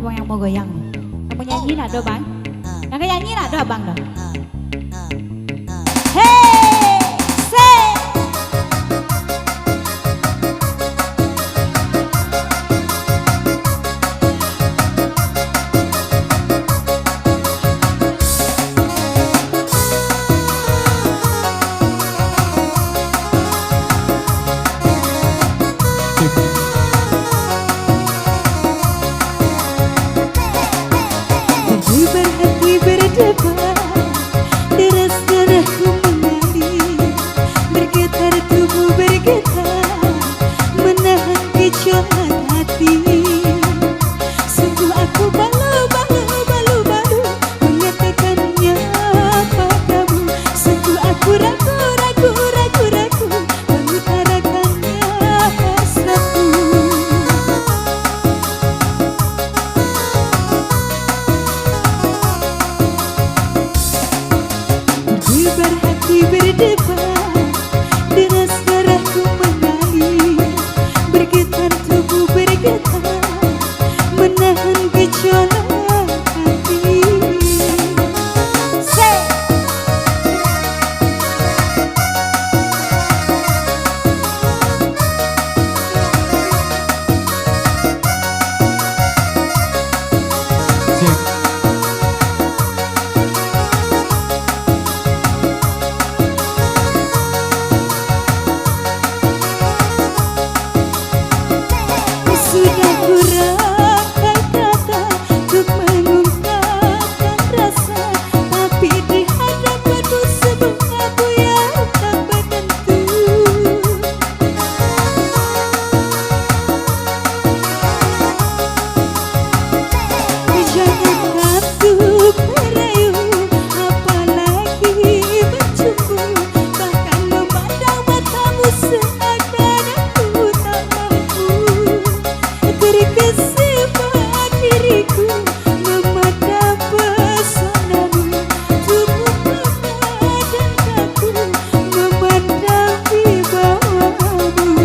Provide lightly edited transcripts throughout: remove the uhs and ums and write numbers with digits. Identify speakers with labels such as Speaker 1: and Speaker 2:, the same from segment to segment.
Speaker 1: abang yang mau goyang. Yang mau nyanyi nak do bang? Yang kayak nyanyi nak do abang do? Hey, say.
Speaker 2: Berhati berdebar, deras darahku mengalir, bergetar tubuh bergetar, menahan gejolak hati. Sungguh aku balu menyatakannya padamu. Sungguh aku ragu mengutarakannya hasratku. Berhati berdebar, deras darahku mengalir, bergetar tubuh bergetar, menahan gejolak hati. Sudah kurangkan kata untuk mengungkapkan rasa, tapi di hadapanmu sebuah abu yang tak menentu. Jangan ngantuk merayu, apalagi mencumbu, bahkan memandang matamu seakan aku tak mampu. Terkesima diriku memandang pesonamu, tubuh memadam aku memandang wibawamu.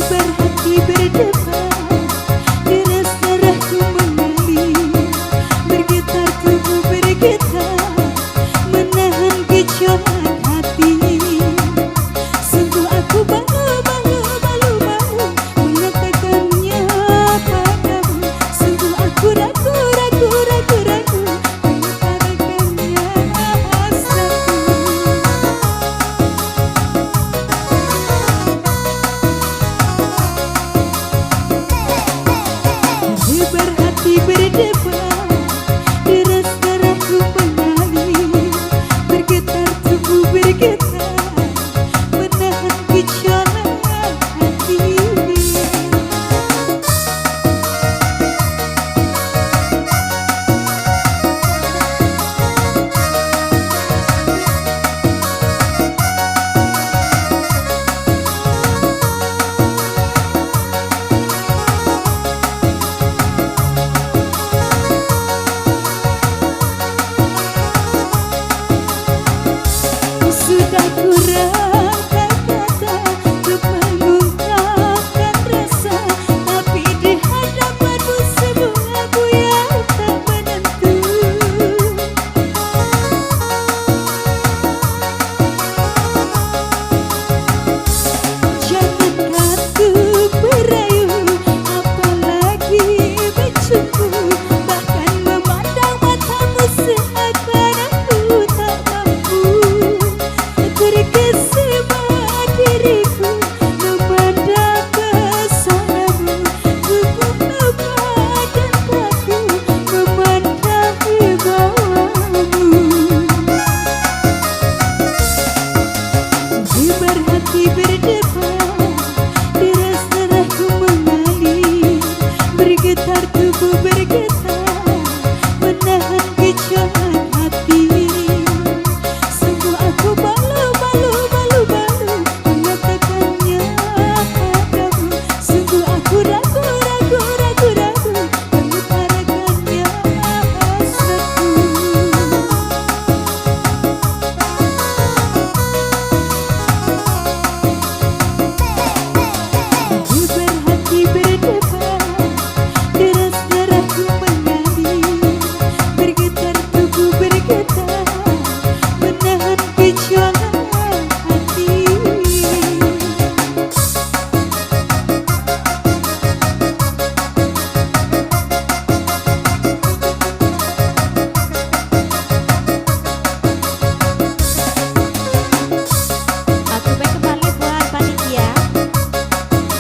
Speaker 2: Berhati berdebar, deras darahku mengalir, bergetar tubuh bergetar, menahan gejolak hati. Sungguh aku balu mengatakannya padamu. Sungguh aku ragu mengutarakannya hasratku. Berhati berdebar, deras darahku mengalir, bergetar tubuh bergetar, menahan gejolak hati. Sudah kurangkan kata untuk mengungkapkan rasa, tapi di hadapanmu sebuah abu yang tak menentu. Jangan ngantuk merayu, apalagi mencumbu, bahkan memandang matamu seakan aku tak mampu. Terkesima diriku memandang pesonamu, tubuh memadam aku memandang wibawamu. Berhati berdebar, deras darahku mengalir, bergetar tubuh bergetar.